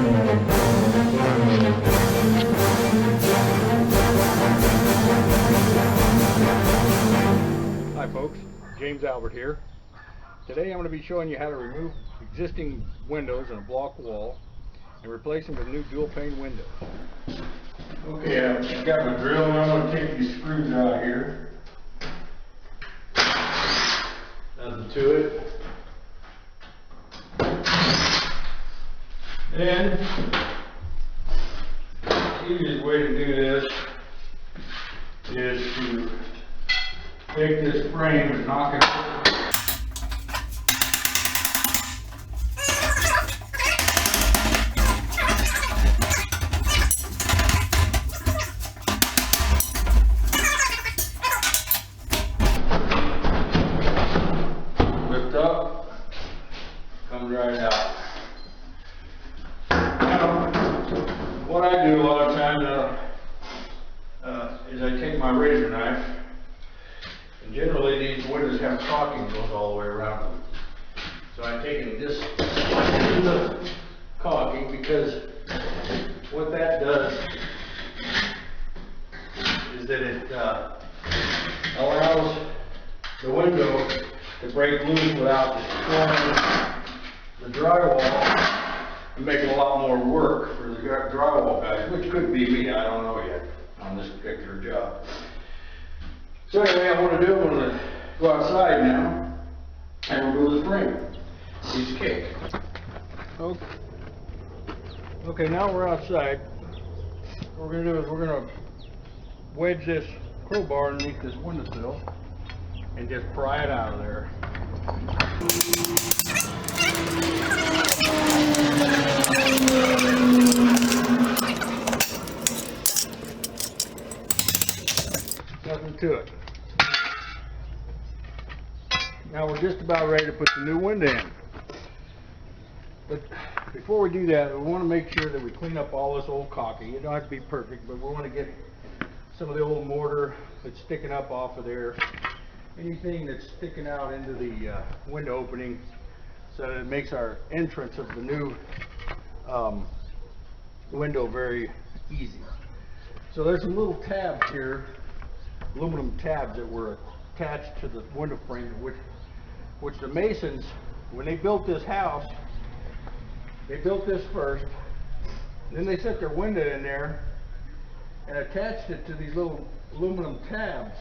Hi folks, James Albert here. Today I'm going to be showing you how to remove existing windows in a block wall and replace them with new dual pane windows. Okay, I've got my drill and I'm going to take these screws out here. Nothing to it. And the easiest way to do this is to take this frame and knock it over. Lift up, comes right out. Now, what I do a lot of times is I take my razor knife. And generally these windows have caulking goes all the way around them. So I'm taking this into the caulking because what that does is that it allows the window to break loose without destroying the drywall and making a lot more work for the drywall guys, which could be me, I don't know yet on this particular job. So anyway, I want to do, I'm going to go outside now and remove the frame. Piece of cake. Okay, now we're outside. What we're going to do is we're going to wedge this crowbar underneath this windowsill and just pry it out of there. Nothing to it. Now we're just about ready to put the new window in. But before we do that, we want to make sure that we clean up all this old caulking. It don't have to be perfect, but we want to get some of the old mortar that's sticking up off of there. Anything that's sticking out into the window opening, so that it makes our entrance of the new window very easy. So there's some little tabs here, aluminum tabs that were attached to the window frame, which the masons, when they built this house, they built this first, then they set their window in there and attached it to these little aluminum tabs.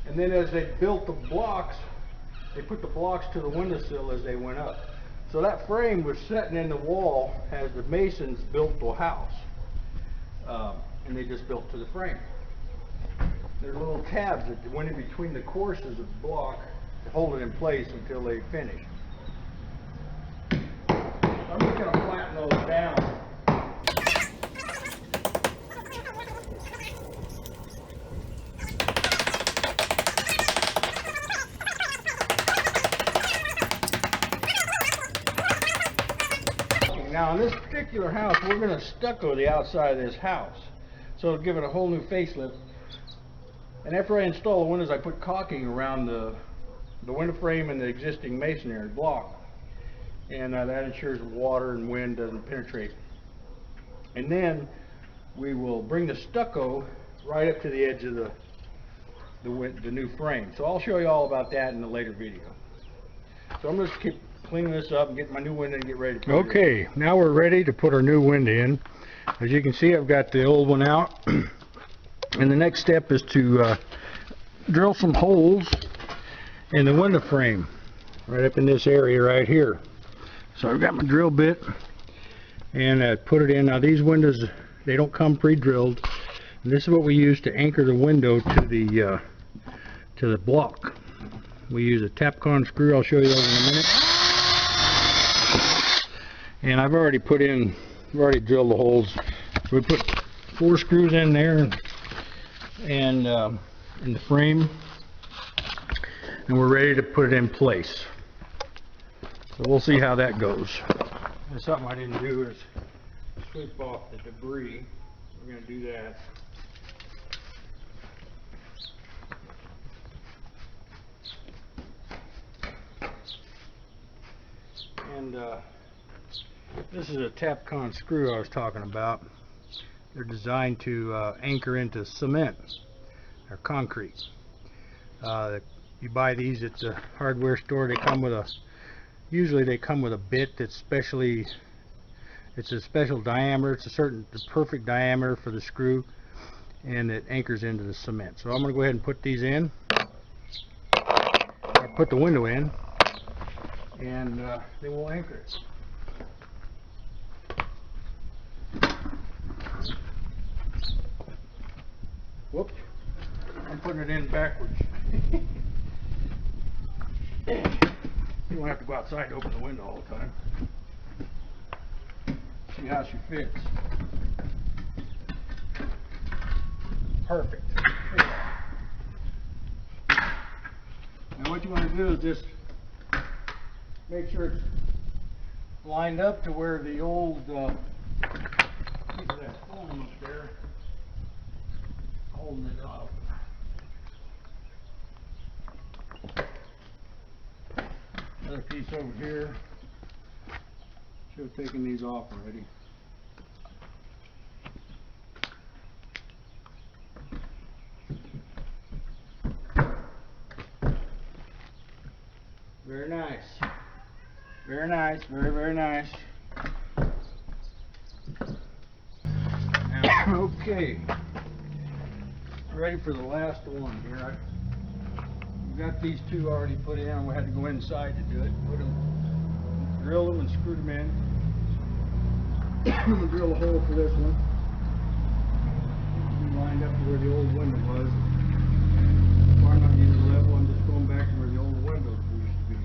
And then as they built the blocks, they put the blocks to the windowsill as they went up. So that frame was setting in the wall as the masons built the house. And they just built to the frame. There's little tabs that went in between the courses of the block to hold it in place until they finish. I'm just going to flatten those down. Now in this particular house, we're going to stucco the outside of this house, so it'll give it a whole new facelift. And after I install the windows, I put caulking around the window frame and the existing masonry block, and that ensures water and wind doesn't penetrate. And then we will bring the stucco right up to the edge of the new frame. So I'll show you all about that in a later video. So I'm going to keep cleaning this up and get my new window and get ready to put it in. Okay, now we're ready to put our new window in. As you can see, I've got the old one out. And the next step is to drill some holes in the window frame right up in this area right here. So I've got my drill bit and put it in. Now these windows, they don't come pre-drilled. And this is what we use to anchor the window to the block. We use a Tapcon screw. I'll show you those in a minute. And I've already drilled the holes. We put 4 screws in there and in the frame, and we're ready to put it in place. So we'll see how that goes. And something I didn't do is sweep off the debris. We're going to do that. And This is a Tapcon screw I was talking about. They're designed to anchor into cement or concrete. You buy these at the hardware store. They come with usually they come with a bit that's it's a special diameter. It's the perfect diameter for the screw, and it anchors into the cement. So I'm going to go ahead and put these in, or put the window in, and then we'll anchor it. Whoops, I'm putting it in backwards. You won't have to go outside to open the window all the time. See how she fits. Perfect. Now what you want to do is just make sure it's lined up to where the old piece of that foam up there holding it up. Another piece over here. Should have taken these off already. Very nice. Very nice. Very, very nice. Now, okay. Ready for the last one here. We've got these two already put in. We had to go inside to do it. Put them, drill them and screw them in. I'm going to drill a hole for this one. We lined up to where the old window was. So I'm not using the level, I'm just going back to where the old windows used to be.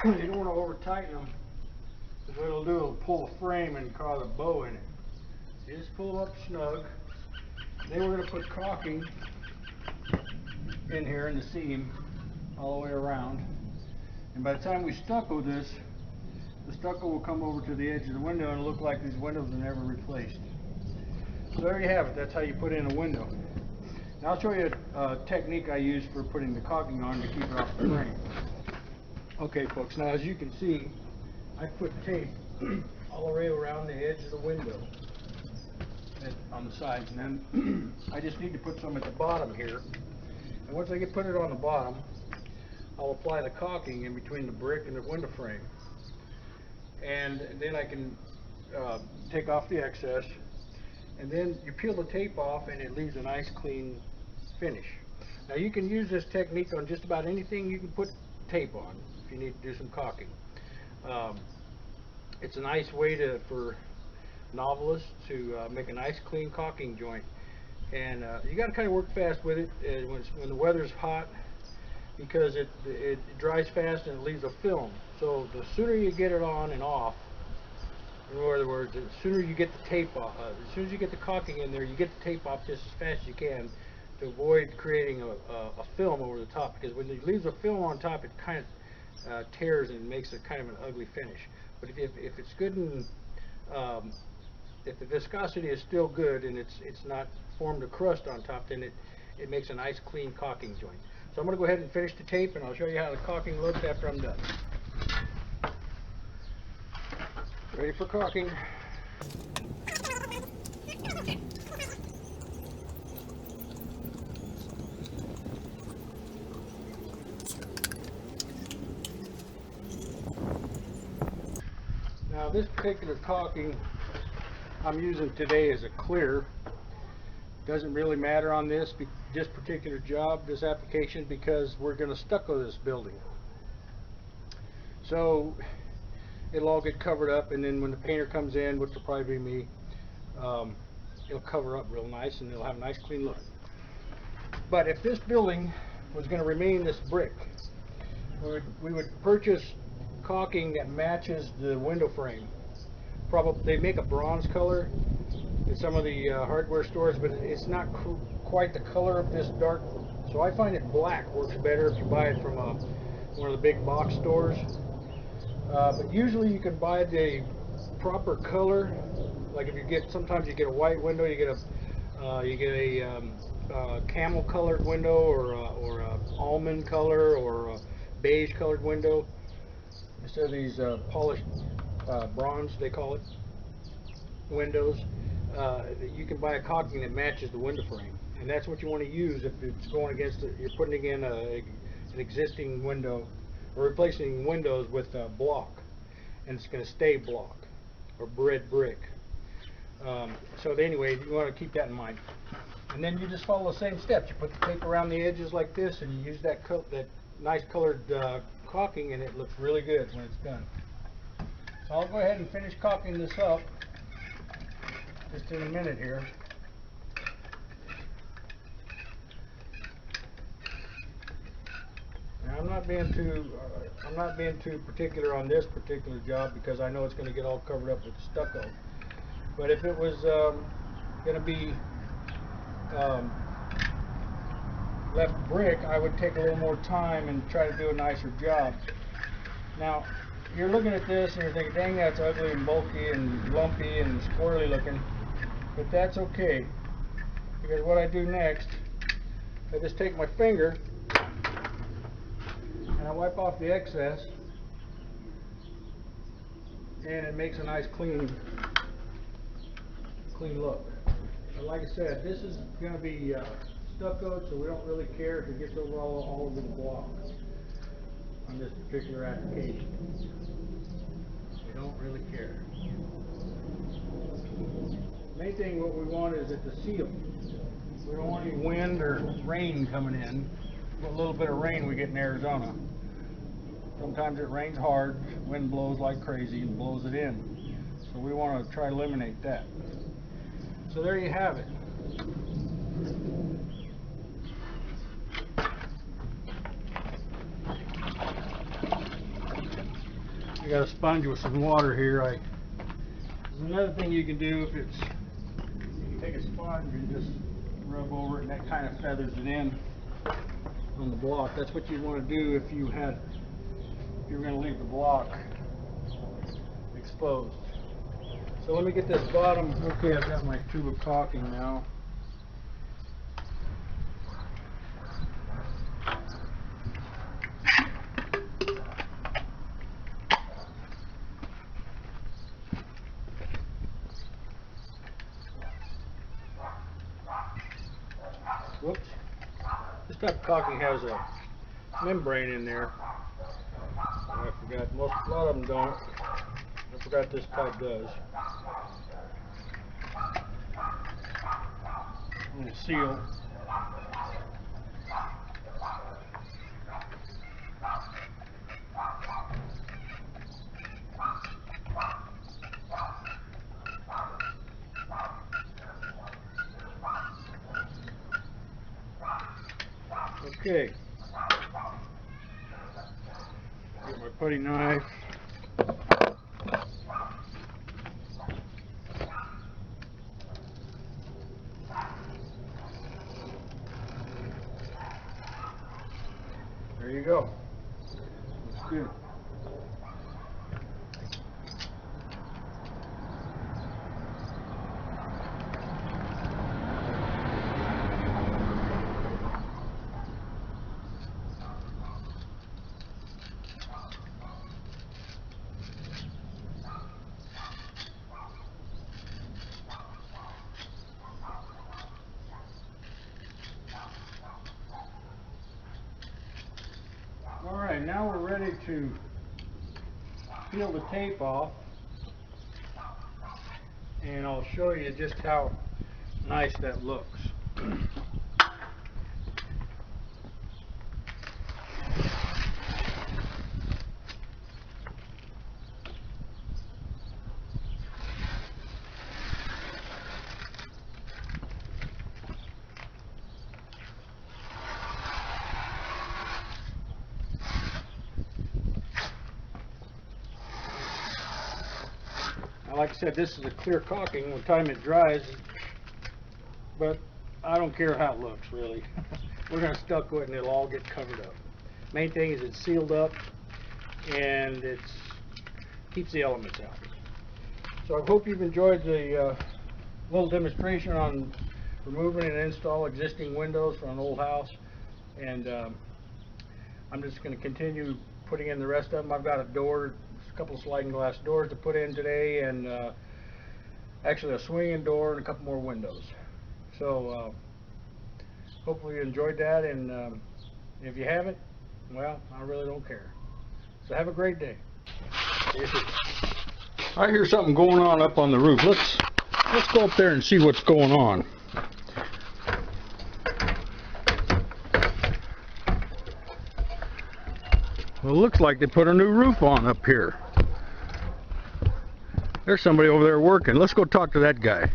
You don't want to over tighten them, because what it'll do, it'll pull the frame and cause a bow in it. You just pull up snug. Then we're going to put caulking in here in the seam all the way around. And by the time we stucco this, the stucco will come over to the edge of the window and it'll look like these windows are never replaced. So there you have it. That's how you put in a window. Now I'll show you a technique I use for putting the caulking on to keep it off the frame. Okay folks, now as you can see, I put tape all the way around the edge of the window and on the sides, and then I just need to put some at the bottom here. And once I put it on the bottom, I'll apply the caulking in between the brick and the window frame. And then I can take off the excess, and then you peel the tape off and it leaves a nice clean finish. Now you can use this technique on just about anything you can put tape on if you need to do some caulking. It's a nice way for novelists to make a nice clean caulking joint, and you got to kind of work fast with it when the weather's hot, because it dries fast and it leaves a film. So the sooner you get it on and off, in other words, the sooner you get the tape off, as soon as you get the caulking in there, you get the tape off just as fast as you can, to avoid creating a film over the top, because when it leaves a film on top, it kind of tears and makes it kind of an ugly finish. But if it's good and if the viscosity is still good and it's not formed a crust on top, then it makes a nice clean caulking joint. So I'm going to go ahead and finish the tape, and I'll show you how the caulking looks after I'm done. Ready for caulking. Now this particular caulking I'm using today is a clear. Doesn't really matter on this particular job, this application, because we're going to stucco this building. So it'll all get covered up, and then when the painter comes in, which will probably be me, it'll cover up real nice and it'll have a nice clean look. But if this building was going to remain this brick, we would purchase caulking that matches the window frame. Probably they make a bronze color in some of the hardware stores, but it's not quite the color of this dark So I find it black works better if you buy it from one of the big box stores. But usually you can buy the proper color. Like if you get, sometimes you get a white window, you get a camel colored window, or a almond color, or a beige colored window, instead of these polished bronze, they call it, windows. You can buy a caulking that matches the window frame, and that's what you want to use if it's going against it. You're putting in an existing window, or replacing windows with a block, and it's going to stay block or red brick. So anyway, you want to keep that in mind. And then you just follow the same steps. You put the tape around the edges like this, and you use that nice colored caulking, and it looks really good when it's done. So I'll go ahead and finish caulking this up just in a minute here. Now I'm not being too particular on this particular job, because I know it's going to get all covered up with stucco. But if it was going to be left brick, I would take a little more time and try to do a nicer job. Now you're looking at this and you're thinking, dang, that's ugly and bulky and lumpy and squirrely looking, but that's okay, because what I do next, I just take my finger and I wipe off the excess, and it makes a nice clean look. But like I said, this is going to be stucco, so we don't really care if it gets over all over the block on this particular application. We don't really care. Main thing what we want is it to seal. We don't want any wind or rain coming in. What little bit of rain we get in Arizona. Sometimes it rains hard, wind blows like crazy and blows it in. So we want to try to eliminate that. So there you have it. I got a sponge with some water here. There's another thing you can do if it's, you can take a sponge and just rub over it, and that kind of feathers it in on the block. That's what you want to do if you're going to leave the block exposed. So let me get this bottom. Okay, I've got my tube of caulking now. Whoops. This type of caulking has a membrane in there. I forgot. A lot of them don't. I forgot this type does. And a seal. Okay. Get my putty knife. There you go. Looks good. Alright, now we're ready to peel the tape off, and I'll show you just how nice that looks. Like I said, this is a clear caulking. When time it dries, but I don't care how it looks, really. We're going to stucco it and it'll all get covered up. Main thing is it's sealed up and it keeps the elements out. So I hope you've enjoyed the little demonstration on removing and install existing windows from an old house. And I'm just going to continue putting in the rest of them. I've got a couple of sliding glass doors to put in today, and actually a swinging door and a couple more windows. So hopefully you enjoyed that, and if you haven't, well, I really don't care. So have a great day. I hear something going on up on the roof. Let's go up there and see what's going on. Well, it looks like they put a new roof on up here. There's somebody over there working. Let's go talk to that guy.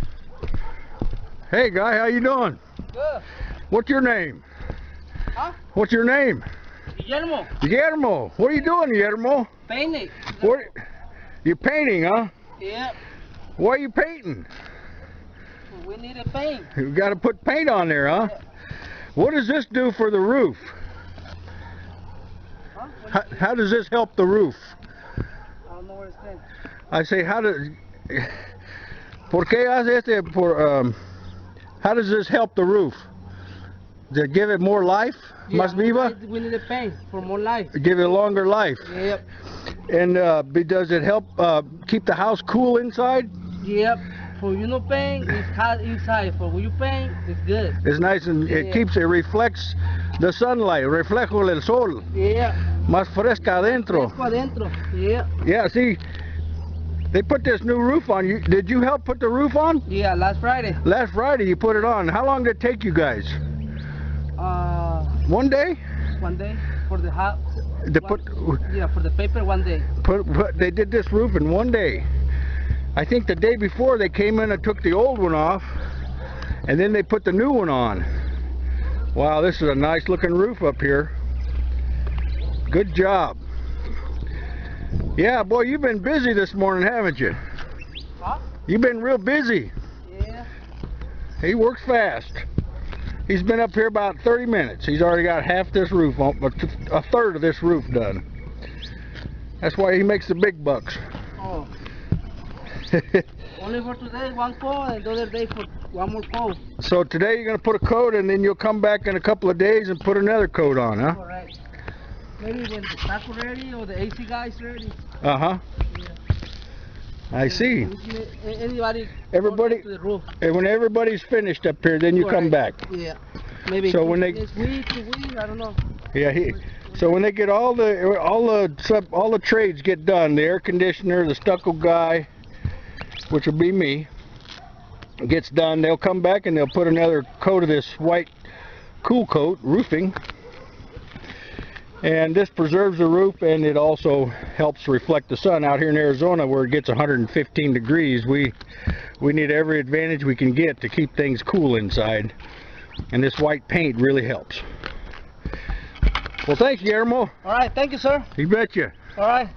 Hey guy, how you doing? Good. What's your name? Huh? What's your name? Guillermo. Guillermo. What are you doing, Guillermo? Painting. What? You're painting, huh? Yeah. Why are you painting? We need a paint. You got to put paint on there, huh? Yeah. What does this do for the roof? Huh? How does this help the roof? I don't know what it's saying. I say, how does... ¿Por qué hace este? How does this help the roof? Does it give it more life? Yeah, Más viva? we need a paint for more life. Give it a longer life. Yep. And does it help keep the house cool inside? Yep. For you no paint, it's hot inside. For you paint, it's good. It's nice, and it reflects the sunlight. Reflejo del sol. Yeah. Más fresca adentro. Fresco adentro. Yeah. Yeah, see, they put this new roof on. Did you help put the roof on? Yeah, last Friday. Last Friday you put it on. How long did it take you guys? One day? One day for the house. Yeah, for the paper, one day. They did this roof in one day. I think the day before they came in and took the old one off, and then they put the new one on. Wow, this is a nice looking roof up here. Good job. Yeah, boy, you've been busy this morning, haven't you? Huh? You've been real busy. Yeah. He works fast. He's been up here about 30 minutes. He's already got half this roof on, a third of this roof done. That's why he makes the big bucks. Oh. Only for today, one coat, and the other day for one more coat. So today you're going to put a coat, and then you'll come back in a couple of days and put another coat on, huh? Correct. Maybe when the taco ready or the AC guy's ready. Uh-huh. Yeah. I see. Everybody to the roof. And when everybody's finished up here, then you come back. Yeah. Maybe so when next week, 2 weeks, I don't know. Yeah, so when they get all the trades get done, the air conditioner, the stucco guy, which will be me, gets done, they'll come back and they'll put another coat of this white cool coat roofing. And this preserves the roof, and it also helps reflect the sun. Out here in Arizona where it gets 115 degrees, we need every advantage we can get to keep things cool inside, and this white paint really helps. Well, thanks, Guillermo. All right, thank you, sir. You betcha. All right.